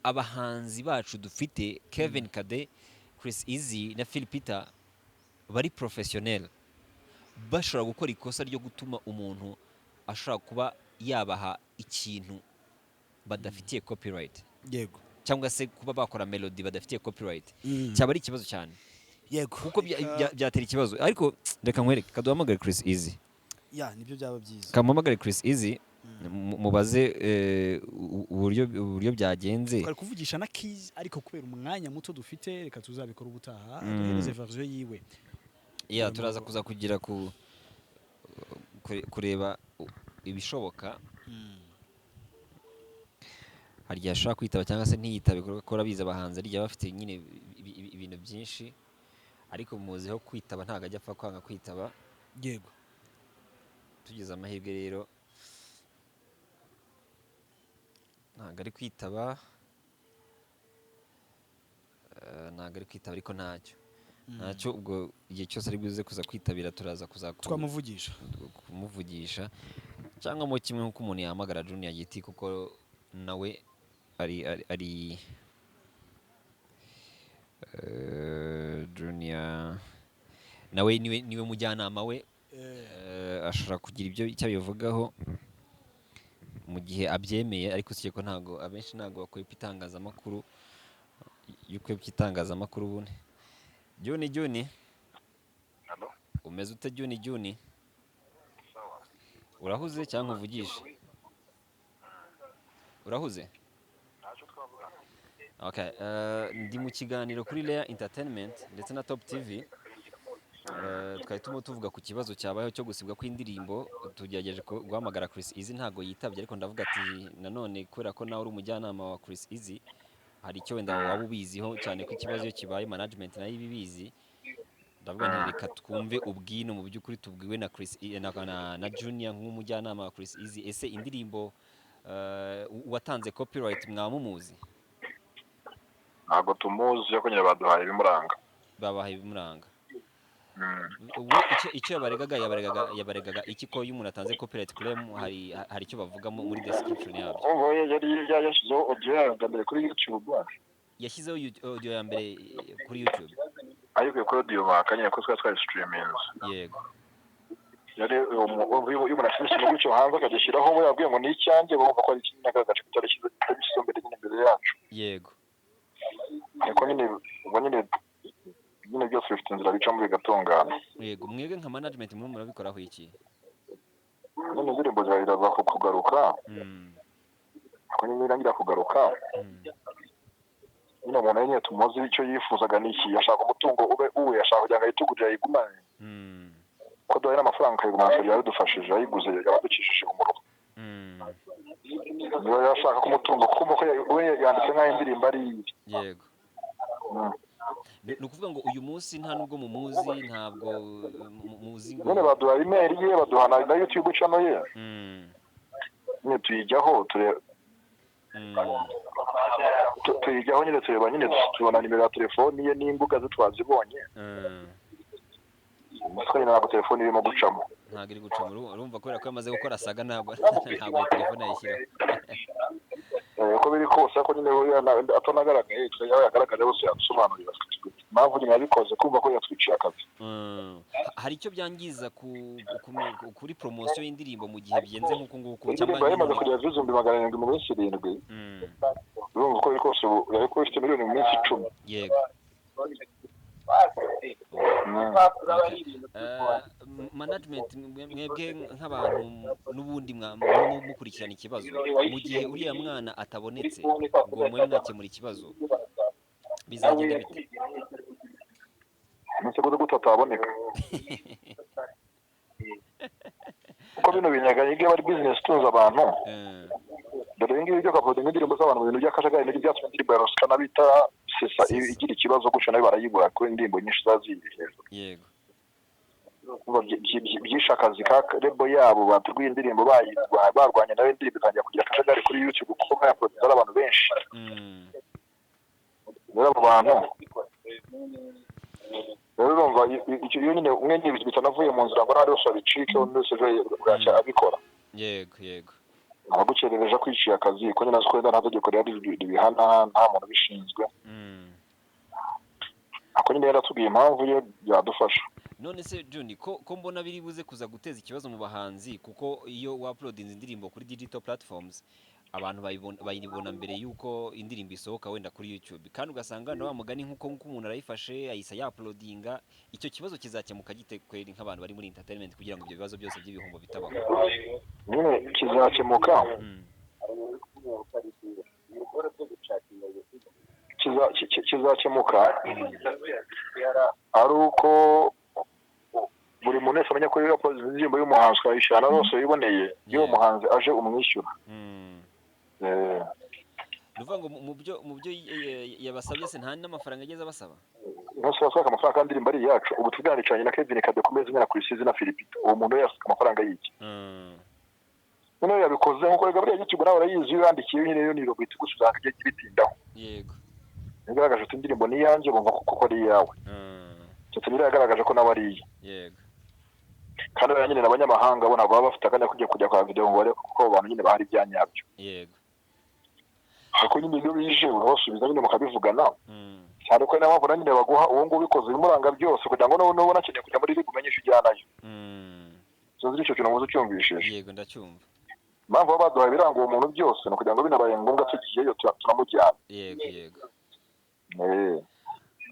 abahanzi bacu dufite Kevin Kade Chris Easy na Philpeter bari professionnel bashobora gukora ikosa ryo gutuma umuntu ashobora kuba yabaha ikintu badafitiye copyright yego cyangwa se kuba bakora melody badafitiye copyright cyaba ari ikibazo cyane yego kuko byatera ikibazo ariko reka nkwereke kaduhamagare Chris Easy nibyo byaba byiza kamuhamagare Chris Easy mubaze uburyo byagenze twari kuvugisha na Keys ariko kubera umwanya muto dufite reka tuzabikora ubutaha duhereze version yiwe turaza kuza kugira kureba ibishoboka hari igihe ashobora kwitaba cyangwa se ntiyitabe kuko biza abahanzi ari bafite nyine ibintu byinshi ariko muziho kwitaba ntago ajya apfa kwanga kwitaba. Yego. Tugize amahirwe rero ntago ari kwitaba, ariko ntacyo ubwo igihe cyose ari buze kuza kwitabira turaza kumuvugisha cyangwa mu kimwe nk'uko umuntu yahamagara Junior Giti kuko nawe ari Junior nawe niwe mujyanama we, ashobora kugira ibyo cyabivugaho mu gihe abyemeye, ariko sike ko abenshi ntago bakora itangazamakuru yuko itangazamakuru bune. Juni umeze ute Juni? Urahuze cyangwa uvugisha? Urahuze? Okay, ndi mu kiganiro kuri Layer Entertainment ndetse na Top TV. Twari tuvuga ku kibazo cyabayeho cyo gusibwa kw'indirimbo. Tugerageje guhamagara Chris Easy ntago yitabye, ariko ndavuga ati nanone kubera ko nawe uri umujyanama wa Chris Easy, hari icyo wenda waba ubiziho cyane ko ikibazo iyo kibaye management nayo ibibizi. Ndavuga nti reka twumve ubwino mu by'ukuri tubwiwe na Chris na Junior nk'umujyanama wa Chris Easy. Ese indirimbo watanze copyright mwamumuzi? Ntabwo tumuzi, ariko nyine baduhaye ibimuranga. Babahaye ibimuranga. Icyo yabaregaga iki ko iyo umuntu atanze copyright claim hari icyo bavugamo muri description yabyo? Yari yashyizeho audio ya mbere kuri YouTube. Yashyizeho audio ya mbere kuri YouTube. Ariko kuri audio bakanye ko twari streaming. Yego. Yari umuntu afite ikintu cyo hanze akagishyiraho we yabwiye ngo ni icyanjye, bumva ko ari ikintu n'agace kitarashyize imbere yacu. Yego. Ariko nyine byose bifite inzira bicamo bigatungana. Yego, mwebwe nka management murabikoraho iki? Nyine indirimbo ziraza kugaruka. Ariko nyine irangira kugaruka. Nyine umuntu nyine tumuzi icyo yifuzaga n'iki, yashaka umutungo uwe yashaka kugira ngo ayitugurire ayigumane. Ko duhaye amafaranga akayigumana yadufashije, ayiguze yabadukishije umuro. Niba yashaka kumutungo kuko we yanditse nk'aho indirimbo ari. Yego. Ni ukuvuga ngo uyu munsi nta nubwo mumuzi, ntabwo muzi ngo none baduha email ye, baduha na YouTube channel ye. Nyine tuyijyaho tuyijyaho nyine tureba, nyine tubona nimero ya telefoni ye n'imbuga ze twazibonye. Musukanye ntabwo telefoni irimo gucamo. Ntabwo iri gucamo, urumva kubera ko yamaze gukora saga ntabwo telefoni ayishyiraho. Uko biri kose ko nyine atanagaragaye, yagaragaje bose yadusobanurira impamvu nyine yabikoze, kumva ko yatwiciye akazi. Hari icyo byangiza kuri promotion y'indirimbo mu gihe bigenze nk'uko nguko, cyangwa yamaze kugera views 700 mu minsi 7. Urumva uko biri kose yari ko ifite miliyoni mu minsi 10. Yego. Management mwebwe nk'abantu n'ubundi mukurikirana ikibazo, mu gihe uriya mwana atabonetse ngo mwe mwakemura ikibazo bizagenda bite? Nseguze gute ataboneka? Uko bino binyaganye igihe bari business tuza abantu. Dore ngiye byo kapoda indirimbo z'abantu, ibintu by'akajagari n'ibyo byatuma indirimbo yarosika bita sesa igira ikibazo guca nayo barayigura ko indirimbo nyinshi zaziye hejuru. Yego. Byishakazi ka rebo yabo batugwiye indirimbo barwanya nawe indirimbo itangira kugira akajagari kuri YouTube kuko bayaproduce abantu benshi. Rero abo bantu rero urumva iyo nyine umwe n'ibintu bitanavuye mu nzira ngo nari wose abicike undi wese bwaca abikora. Yego. Abagukerereje kwiciye akazi ko nyine aziko nta tegeko riri bihana, nta muntu bishinzwe. Ako nyine yaratubwiye impamvu ye byadufasha. None se Juni ko mbona biri buze kuza guteza ikibazo mu bahanzi, kuko iyo uploadinze indirimbo kuri digital platforms abantu bayibona mbere yuko indirimbo isohoka wenda kuri YouTube, kandi ugasanga na wa mugani nk'uko umuntu arayifashe ayisa yaploadinga. Icyo kibazo kizakemuka gite kweri nk'abantu bari muri entertainment kugira ngo ibyo bibazo byose by'ibihombo bitabaho? Nyine kizakemuka. Kizakemuka ari uko buri muntu wese amenya ko iyo indirimbo y'umuhanzi twayishyirana bose biboneye, iyo umuhanzi aje umwishyura. Nuvuga ngo mu byo yabasabye se nta n'amafaranga ageze abasaba? ntose wasaka amafaranga kandi ndirimbo ari yacu ubu tuganiranye na Kevin Kade kumeza imwe na Christine na Philipita uwo muntu yasaka amafaranga y'iki none yabikoze nkuko rega buriya YouTube nawe arayizi yandikiye nyine yo niro gwita gusuzanga igihe gibitindaho yego yagaragaje ati indirimbo ni yanjye bumva kuko ari yawe cyo tubira yagaragaje ko nawe ari yego kandi nyine n'abanyamahanga bo ntabwo baba bafite akanya kujya kwa video ngo bare kuko abantu nyine bahari byanyabyo yego ariko nyine iyo bije urabasubiza nyine mukabivugana cyane ko nawe abona nyine baguha uwo ngo ubikoze bimuranga byose kugira ngo nawe ubona akeneye kujya muri ligue umenyesha ijyanayo sinzi icyo kintu muzo cyumvishije yego ndacyumva mpamvu baba baduhaye biranga uwo muntu byose no kugira ngo binabaye ngombwa tugiyeyo turamujyana yego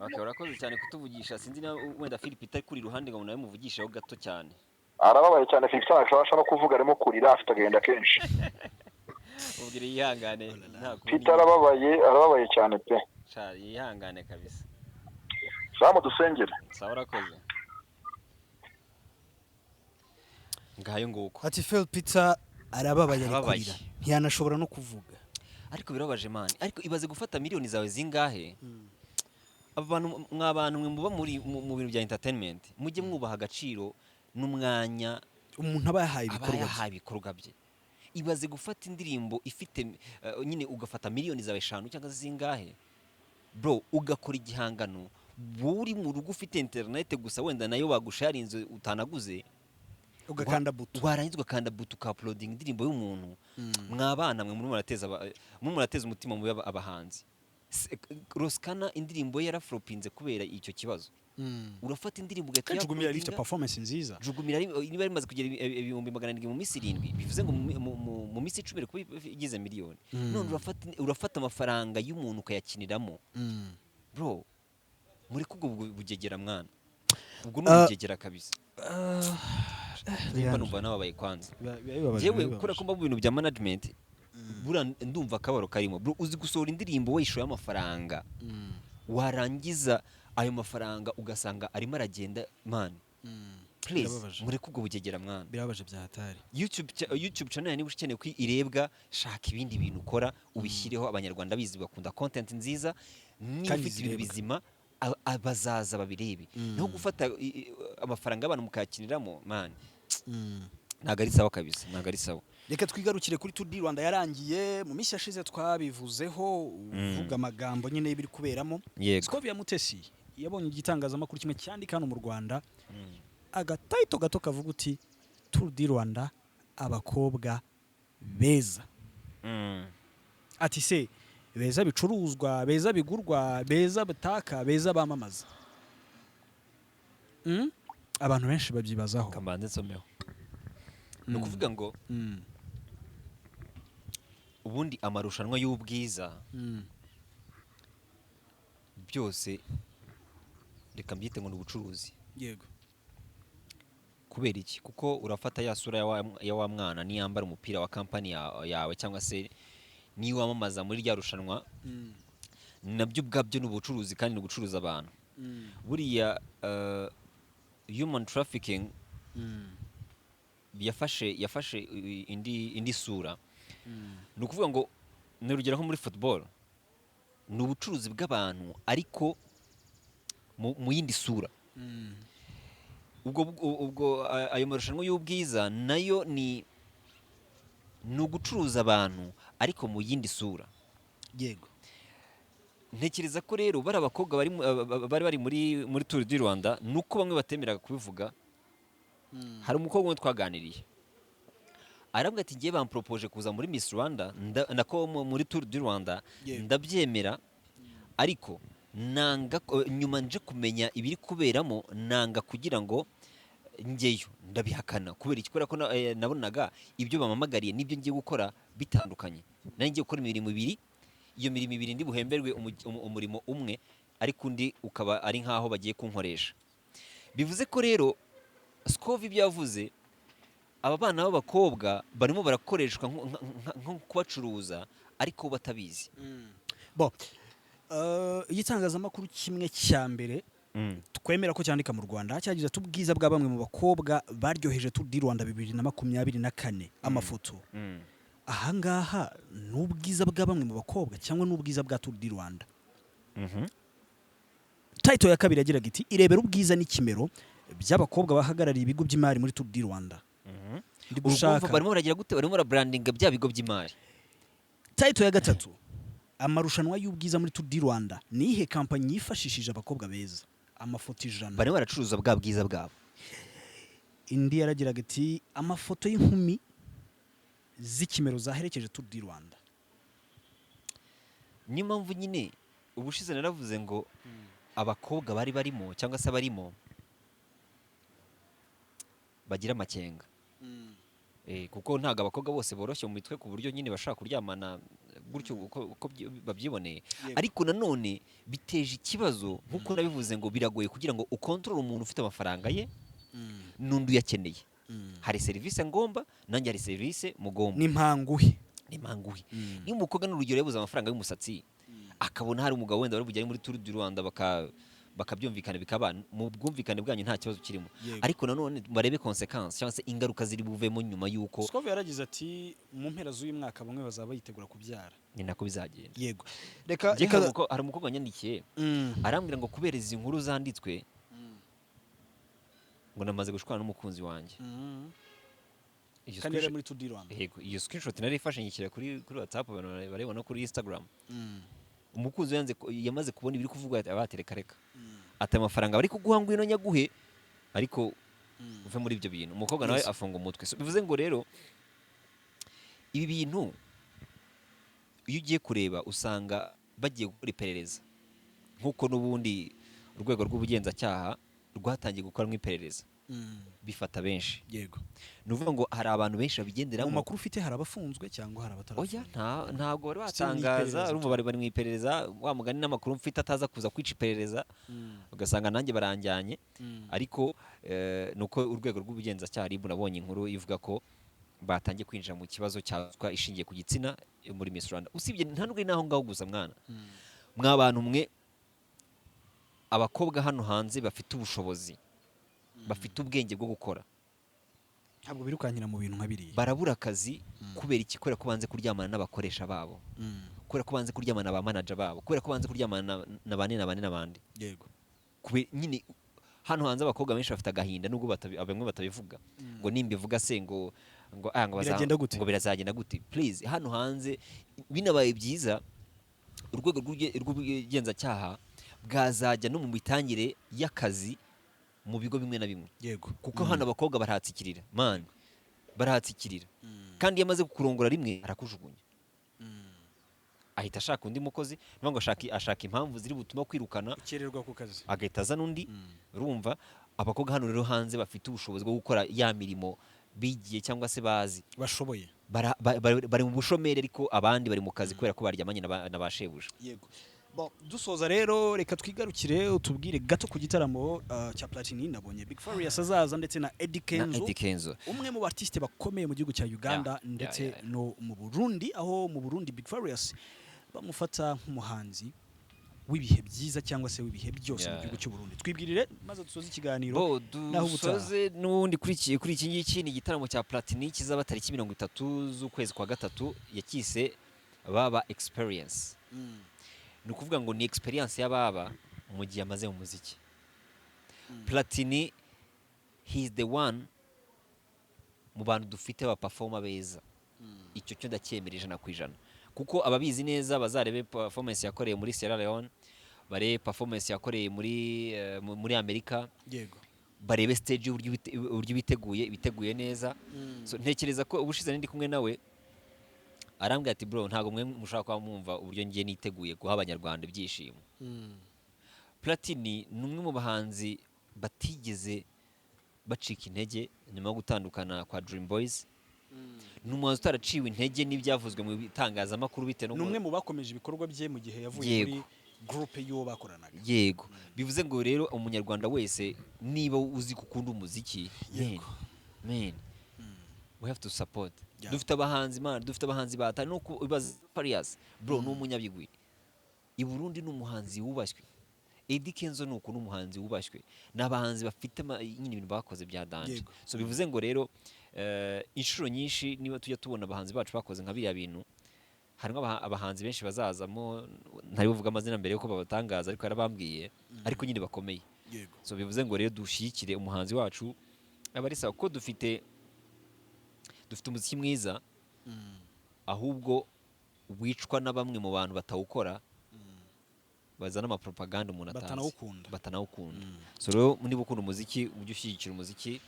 okay urakoze cyane kutuvugisha sinzi na wenda Philipita kuri iruhande ngo nawe muvugishaho gato cyane arababaye cyane Philipita akabasha no kuvuga arimo kurira afite agenda kenshi ubwire yihangane Philipita arababaye cyane pe cyari yihangane kabisa samu dusengere sawa urakoze ngayo nguko ati Philipita arababaye kurira ntiyanashobora no kuvuga ariko birabaje man ariko ibaze gufata miliyoni zawe zingahe abantu mwabantu mwe muba muri mu bintu bya entertainment mujye mwubaha agaciro n'umwanya umuntu aba yahaye ibikorwa bye ibaze gufata indirimbo ifite nyine ugafata miliyoni zawe 5 cyangwa zingahe bro ugakora igihangano buri mu rugo ufite internet gusa wenda nayo bagusharinze utanaguze ugakanda butu waranyizwa kanda butu ka uploading indirimbo y'umuntu mwabana mwe muri murateza umutima mu abahanzi Roskana indirimbo yaraflopinze kubera icyo kibazo urafata indirimbo ugatiya jugumira ifite performance nziza jugumira niba rimaze kugera 700 mu minsi 7 bivuze ngo mu minsi 10 kuba igize miliyoni none urafata amafaranga y'umuntu ukayakiniramo bro muri kubwo bugegera mwana ubwo n'ubugegera kabisa numva nababaye kwanza jewe ukora ko mu bintu bya management bura ndumva akabaro karimo bro uzi gusohora indirimbo wayishoye amafaranga warangiza ayo mafaranga ugasanga arimo aragenda man please muri kubwo bugegera mwana birabaje bya hatari YouTube channel niba ukeneye ko irebwa shaka ibindi bintu ukora ubishyireho abanyarwanda bizi bakunda content nziza niba ufite ibintu bizima abazaza babirebe no gufata amafaranga abantu mukakiniramo man ntago ari sawa kabisa ntago ari sawa reka twigarukire kuri Tour du Rwanda yarangiye mu minsi yashize twabivuzeho uvuga amagambo nyine y'ibiri kuberamo Scovia Mutesi yabonye igitangazamakuru kimwe cyandika hano mu Rwanda agataito gato kavuga uti Tour du Rwanda abakobwa beza ati se beza bicuruzwa beza bigurwa beza bataka beza bamamaza abantu benshi babyibazaho kambanze nsomeho no kuvuga ngo ubundi amarushanwa y'ubwiza byose reka mbyite ngo n'ubucuruzi yego kubera iki kuko urafata ya sura ya wa mwana ni yambara umupira wa company yawe cyangwa se ni wamamaza muri rya rushanwa nabyo bwabyo n'ubucuruzi kandi no gucuruza abantu buriya human trafficking yafashe indi sura ni ukuvuga ngo nurugera nko muri football ni ubucuruzi bw'abantu ariko mu yindi sura ubwo ayo marushanwa y'ubwiza nayo ni ugucuruza abantu ariko mu yindi sura yego ntekereza ko rero bari abakobwa bari muri Tour du Rwanda nuko bamwe batemeraga kubivuga hari umukobwa umwe twaganiriye arambwa ati ngiye bampropoje kuza muri Miss Rwanda nako muri Tour du Rwanda ndabyemera ariko nanga nyuma nje kumenya ibiri kuberamo nanga kugira ngo ngeyo ndabihakana kubera ikikora ko nabonaga ibyo bamamagariye nibyo ngiye gukora bitandukanye nari ngiye gukora imirimo ibiri iyo mirimo ibiri ndi buhemberwe umurimo umwe ariko undi ukaba ari nkaho bagiye kunkoresha bivuze ko rero Scovia byavuze aba bana b'abakobwa barimo barakoreshwa nko kubacuruza ariko batabizi bo igitangazamakuru kimwe cya mbere twemera ko cyandika mu Rwanda cyagize tubwiza bwa bamwe mu bakobwa baryoheje Tour du Rwanda 2024 amafoto ahangaha n'ubwiza bwa bamwe mu bakobwa cyangwa n'ubwiza bwa Tour du Rwanda title ya kabiri yagira iti irebera ubwiza n'ikimero by'abakobwa bahagarariye ibigo by'imari muri Tour du Rwanda. Ndi gushaka barimo baragira gute, barimo barabrandinga bya bigo by'imari. Title ya gatatu amarushanwa y'ubwiza muri Tour du Rwanda ni ihe kampanye yifashishije abakobwa beza amafoto 100 barimo baracuruza bwa bwiza bwabo. Indi yaragiraga ati amafoto y'inkumi z'ikimero zaherekeje Tour du Rwanda. Niyo mpamvu nyine ubushize naravuze ngo abakobwa bari barimo cyangwa se barimo bagira amakenga. Kuko ntago abakobwa bose boroshye mu mitwe ku buryo nyine bashaka kuryamana gutyo uko babyiboneye. Ariko nanone biteje ikibazo nkuko nabivuze ngo biragoye kugira ngo ukontrole umuntu ufite amafaranga ye n'undi yakeneye. Hari service ngomba nanjye hari service mugomba. Nimpanguhe. Niyo umukobwa n'urugero yabuze amafaranga y'umusatsi akabona hari umugabo wenda bari bujyane muri Tour du Rwanda bakabyumvikana bikaba mu bwumvikane bwanyu nta kibazo kirimo. Ariko nanone barebe consequence cyangwa se ingaruka ziri buvemo nyuma yuko Scove yaragize ati mu mpera z'uyu mwaka bamwe bazaba yitegura kubyara. Ni nako bizagenda. Yego. Reka hari umukobwa yandikiye arambwira ngo kubera izi nkuru zanditswe ngo namaze gushwana n'umukunzi wanjye. Kanere muri Tour du Rwanda. Yego, iyo screenshot nari ifashe nyikira kuri WhatsApp abantu bareba no kuri Instagram. Umukunzi yamaze kubona ibiri kuvugwa abatereka reka. Ati amafaranga bari kuguha ngwino nyaguhe ariko uve muri ibyo bintu. Umukobwa nawe afunga umutwe. So bivuze ngo rero ibi bintu iyo ugiye kureba usanga bagiye gukora iperereza nkuko n'ubundi urwego rw'ubugenzacyaha rwatangiye gukora iperereza. Bifata benshi. Yego. Nuvuga ngo hari abantu benshi babigenderamo. Mu makuru ufite hari abafunzwe cyangwa hari abatarafunzwe. Oya ntago bari batangaza urumva bari mu iperereza wa mugani n'amakuru mfite ataza kuza kwica iperereza ugasanga nanjye baranjyanye. Ariko nuko urwego rw'ubugenzacyaha RIB nabonye inkuru ivuga ko batangiye kwinjira mu kibazo cyazwa ishingiye ku gitsina muri Miss Rwanda. Usibye ntanubwe naho ngaho gusa mwana mw'abantu mwe abakobwa hano hanze bafite ubushobozi bafite ubwenge bwo gukora ntabwo birukankira mu bintu nka biriya. Barabura akazi kubera iki? Kubera ko banze kuryamana n'abakoresha babo, kubera ko banze kuryamana na ba manager babo, kubera ko banze kuryamana na bane n'abandi. Yego. Nyine hano hanze abakobwa benshi bafite agahinda nubwo bamwe batabivuga ngo nimbivuga se ngo birazagenda gute. Please hano hanze binabaye byiza urwego rw'ubugenzacyaha bwazajya no mu mitangire y'akazi mu bigo bimwe na bimwe. Yego. Kuko hano abakobwa barahatsikirira barahatsikirira kandi yamaze kukurongora rimwe arakujugunya ahita ashaka undi mukozi niyo ngo ashaka impamvu ziri butuma kwirukana ukererwa ku kazi agahita azana undi. Urumva abakobwa hano rero hanze bafite ubushobozi bwo gukora ya mirimo bigiye cyangwa se bazi bashoboye bari mu bushomeri ariko abandi bari mu kazi kubera ko baryamanye na bashebuja. Yego. Dusoza rero reka twigarukire utubwire gato ku gitaramo cya Platini nabonye Big Farious azaza ndetse na Eddie Kenzo umwe mu artiste bakomeye mu gihugu cya Uganda ndetse no mu Burundi, aho mu Burundi Big Farious bamufata nk'umuhanzi w'ibihe byiza cyangwa se w'ibihe byose mu gihugu cy'u Burundi. Twibwirire maze dusoze ikiganiro naho dusoze n'ubundi kuri iki ngiki ni igitaramo cya Platini kizaba tariki 30 z'ukwezi kwa gatatu yakise Baba Experience. Ni ukuvuga ngo ni experience y'ababa mu gihe amaze mu muziki. Platini he is the one mu bantu dufite ba performer beza. Icyo cyo ndacyemerera 100%. Kuko ababizi neza bazarebe performance yakoreye muri Sierra Leone, barebe performance yakoreye muri Amerika. Yego. Barebe stage uburyo biteguye neza. So ntekereza ko ubushize ndi kumwe nawe arambwira ati bro ntago mwe mushaka kwa mwumva uburyo ngiye niteguye guha abanyarwanda ibyishimo. Platini numwe mu bahanzi batigeze bacika intege nyuma yo gutandukana kwa Dream Boys. N'umuhanzi utaraciwe intege n'ibyavuzwe mu bitangazamakuru bite numwe mu bakomeje ibikorwa bye mu gihe yavuye muri groupe y'uwo bakoranaga. Yego. Bivuze ngo rero umunyarwanda wese niba uzi gukunda umuziki man we have to support. Dufite abahanzi batari no kubaza Farious bro no umunyabigwi. I Burundi n'umuhanzi wubashywe. Eddie Kenzo nuko n'umuhanzi wubashywe. N'abahanzi bafite nyine ibintu bakoze bya danje. So bivuze ngo rero inshuro nyinshi niba tujya tubona abahanzi bacu bakoze nka biriya bintu harimo abahanzi benshi bazazamo ntari buvuga amazina mbere yuko babatangaza ariko yarabambwiye ariko nyine bakomeye. So bivuze ngo rero dushyigikire umuhanzi wacu aba ari sawa kuko dufite umuziki mwiza ahubwo wicwa na bamwe mu bantu batawukora bazana amapropaganda umuntu atazi batanawukunda. So rero niba ukunda umuziki ujye ushyigikira umuziki.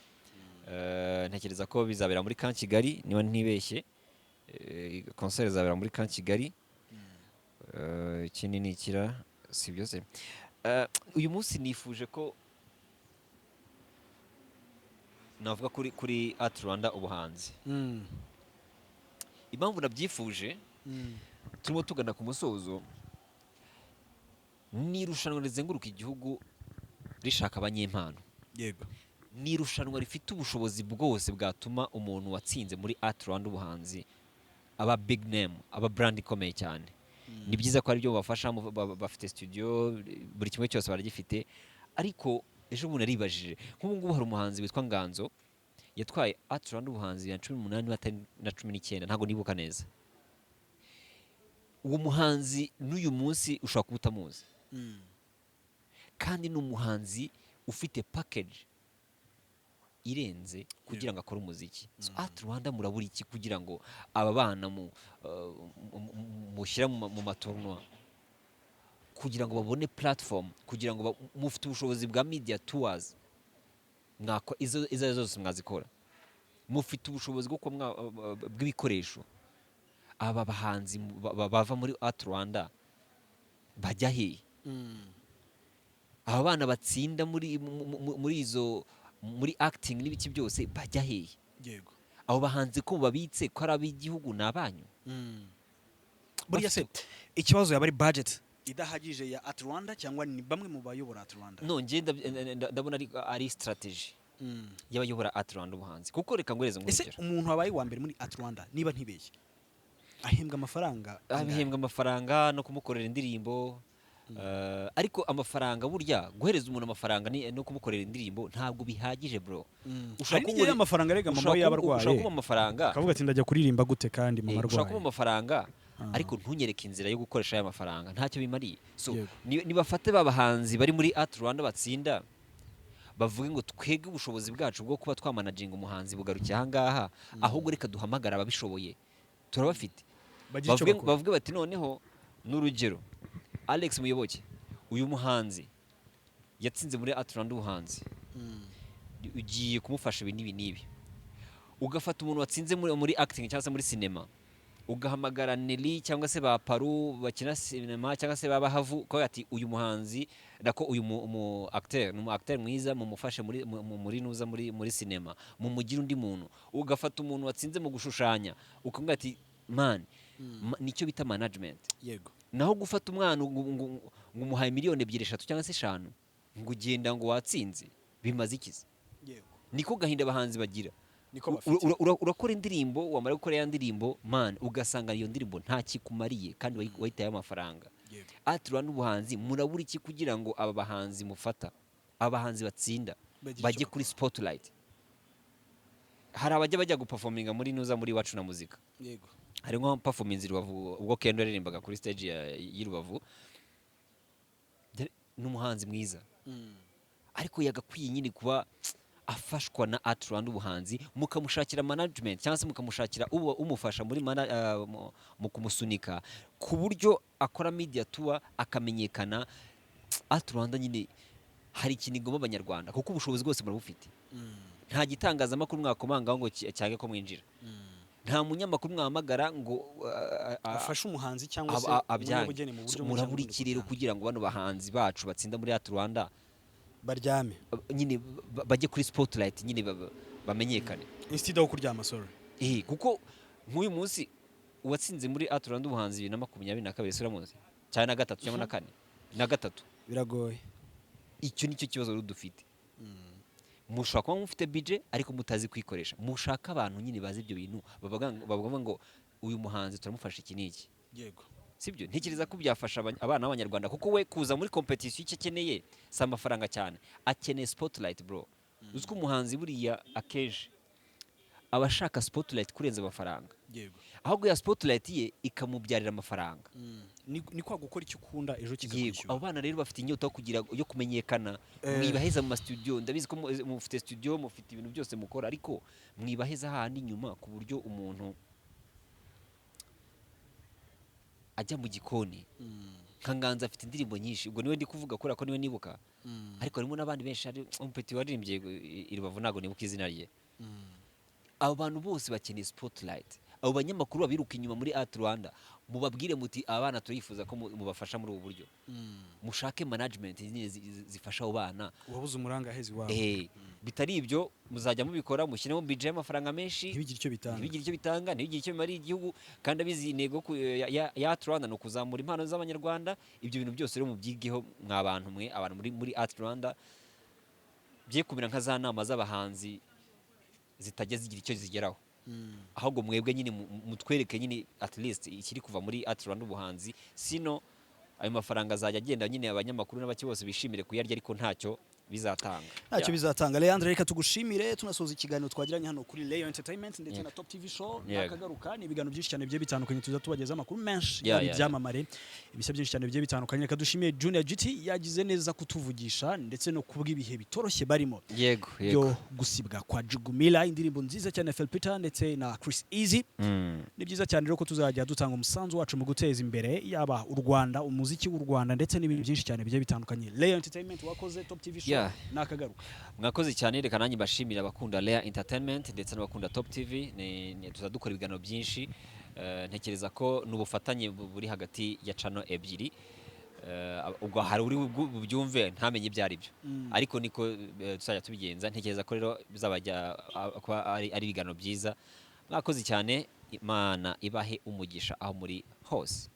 Ntekereza ko bizabera muri Camp Kigali niba ntibeshye. Concert izabera muri Camp Kigali. Ikindi ni ikira si byose. Uyu munsi nifuje ko navuga kuri Art Rwanda ubuhanzi. Impamvu nabyifuje turimo tugana ku musozo ni irushanwa rizenguruka igihugu rishaka abanyempano. Yego. Ni irushanwa rifite ubushobozi bwose bwatuma umuntu watsinze muri Art Rwanda ubuhanzi aba big name, aba brand ikomeye cyane. Ni byiza ko ari byo bafasha bafite studio buri kimwe cyose baragifite ariko ejo umuntu aribajije nk'ubu ngubu hari umuhanzi witwa Nganzo yatwaye Art Rwanda ubuhanzi ya 18 na 19 ntago nibuka neza. Uwo muhanzi n'uyu munsi ushobora kuba utamuzi kandi ni umuhanzi ufite package irenze kugira ngo akore umuziki. So Art Rwanda murabura iki kugira ngo aba bana mushyira mu maturnwa kugira ngo babone platform kugira ngo mufite ubushobozi bwa media tours mwako izo zose mwazikora mufite ubushobozi bw'ibikoresho. Aba bahanzi bava muri Art Rwanda bajya he? Aba bana batsinda muri izo muri acting n'ibiki byose bajya he? Yego. Abo bahanzi ko babitse ko ari ab'igihugu n'abanyu. Buriya se ikibazo yaba ari budget idahagije ya Art Rwanda cyangwa ni bamwe mu bayobora Art Rwanda? No, nje ndabona ari strategy y'abayobora Art Rwanda ubuhanzi kuko reka ngwereze ngurukira. Ese umuntu wabaye wa mbere muri Art Rwanda niba ntibeshye ahembwa amafaranga no kumukorera indirimbo. Ariko amafaranga burya guhereza umuntu amafaranga no kumukorera indirimbo ntabwo bihagije bro. Ushaka kuba amafaranga rega mama yabarwaye. Ushaka kuba amafaranga. Kavuga ati ndajya kuririmba gute kandi mama arwaye. Ushaka kuba amafaranga ariko ntunyereke inzira yo gukoresha aya mafaranga ntacyo bimariye. So nibafate babahanzi bari muri Art Rwanda batsinda bavuge ngo twege ubushobozi bwacu bwo kuba twamanaginga umuhanzi bugarukiye aha ngaha ahubwo reka duhamagara ababishoboye turabafite. Bavuge bati noneho n'urugero Alex Muyoboke uyu muhanzi yatsinze muri Art Rwanda ubuhanzi ugiye kumufasha ibi nibi ugafata umuntu watsinze muri acting cyangwa se muri cinema ugahamagara Nelly cyangwa se ba Paru bakina cinema cyangwa se babahavu ko ati uyu muhanzi nako uyu mu acteur mwiza mumufashe muri nuza muri cinema mumugira undi muntu ugafata umuntu watsinze mu gushushanya ukamubwira ati man nicyo bita management. Yego. Naho gufata umwana ngo umuhaye miliyoni 2-3 cyangwa se 5 ngo ugenda ngo watsinze bimaze ikiza. Yego. Niko gahinda abahanzi bagira. Niko bafite. Urakora indirimbo wamara gukora ya ndirimbo man ugasanga iyo ndirimbo nta kikumariye kandi wayitaye amafaranga. Yego. Art Rwanda ubuhanzi murabura iki kugira ngo aba bahanzi mufata abahanzi batsinda bajye kuri spotlight. Hari abajya bajya guperforminga muri nuza muri wacu na muzika. Yego. Hari nko performance Rubavu ubwo Kendo yaririmbaga kuri stage y'Rubavu n'umuhanzi mwiza ariko yagakwiye nyine kuba afashwa na Art Rwanda ubuhanzi mukamushakira management cyangwa se mukamushakira umufasha muri mu kumusunika ku buryo akora media tour akamenyekana. Art Rwanda nyine hari ikintu igomba abanyarwanda kuko ubushobozi bwose burabufite. Nta gitangazamakuru mwakomanga ngo cyange ko mwinjira. Nta munyamakuru mwahamagara ngo afashe umuhanzi cyangwa se umunyabugeni mu buryo murabura ikirero kugira ngo bano bahanzi bacu batsinda muri Art Rwanda baryame nyine bajye kuri spotlight nyine bamenyekane instead of kuryama. Sorry. Kuko nk'uyu munsi uwatsinze muri Art Rwanda ubuhanzi 2022 sura munsi cyane na 3 cyangwa na 4 na 3 biragoye. Icyo nicyo kibazo rero dufite. Mushaka kuba mufite budget ariko mutazi kwikoresha. Mushaka abantu nyine bazi ibyo bintu bavuga ngo uyu muhanzi turamufasha iki niki. Yego. Sibyo ntekereza ko byafasha abana b'Abanyarwanda kuko we kuza muri competition icyo akeneye si amafaranga cyane akeneye spotlight bro. Uziko umuhanzi buriya akeje abashaka spotlight kurenza amafaranga. yego ahubwo ya spotlight ye ikamubyarira amafaranga. ni kwa gukora icyo ukunda ejo Yego, kikakwishyura. abo bana rero bafite inyota yo kumenyekana. Mwibaheza mu studio, ndabizi ko mufite studio, mufite ibintu byose mukora, ariko mwibaheza handi inyuma ku buryo umuntu ajya mu gikoni. Nkanganza afite indirimbo nyinshi, ubwo niwe ndi kuvuga kubera ko niwe nibuka, ariko harimo n'abandi benshi, ari umupeti waririmbye i Rubavu, ntago nibuka izina rye. Abo bantu bose bakeneye spotlight. Abo banyamakuru babiruka inyuma muri Art Rwanda, mubabwire muti abana turifuza ko mubafasha muri ubu buryo. Mushake management zifasha abo bana. Wabuze umuranga hezi wabo. Bitari ibyo muzajya mubikora, mushyiremo budget y'amafaranga menshi, ntibigire icyo bitanga, ntibigire icyo bimara igihugu, kandi abizi intego ya Art Rwanda no kuzamura impano z'abanyarwanda. Ibyo bintu byose rero mubyigeho mw'abantu mwe, abantu muri Art Rwanda, bye kumira nka za nama z'abahanzi zitajya zigira icyo zigeraho. Ahubwo mwebwe nyine mutwereke nyine at least ikiri kuva muri Art Rwanda ubuhanzi, sino ayo mafaranga azajya agenda nyine abanyamakuru n'abaki bose bishimire kuyarya, ariko ntacyo bizatanga. Ntacyo bizatanga. Leandre, reka tugushimire, tunasoza ikiganiro twagiranye hano kuri Leya Entertainment ndetse na Top TV Show. Nakagaruka ni ibiganiro byinshi cyane bigiye bitandukanye, tuza tubageza amakuru menshi y'ibyamamare, ibisa byinshi cyane bigiye bitandukanye. Reka dushimiye Junior GT, yagize neza kutuvugisha ndetse no kubw'ibihe bitoroshye barimo. Yego yo gusibwa kwa Jugumila, indirimbo nziza cyane Phil Peter ndetse na Chris Easy. Ni byiza cyane rero ko tuzajya dutanga umusanzu wacu mu guteza imbere yaba u Rwanda, umuziki w'u Rwanda ndetse n'ibintu byinshi cyane bigiye bitandukanye. Leya Entertainment wakoze, Top TV Show nakagaruka. Mwakoze cyane, reka nanjye bashimira abakunda Leya Entertainment ndetse n'abakunda Top TV. Tuzadukora ibiganiro byinshi, ntekereza ko n'ubufatanye buri hagati ya channel ebyiri. Ubwo hari uri bubyumve ntamenye ibyo ari byo, ariko niko tuzajya tubigenza. Ntekereza ko rero bizabajya ari ibiganiro byiza. Mwakoze cyane, Imana ibahe umugisha aho muri hose.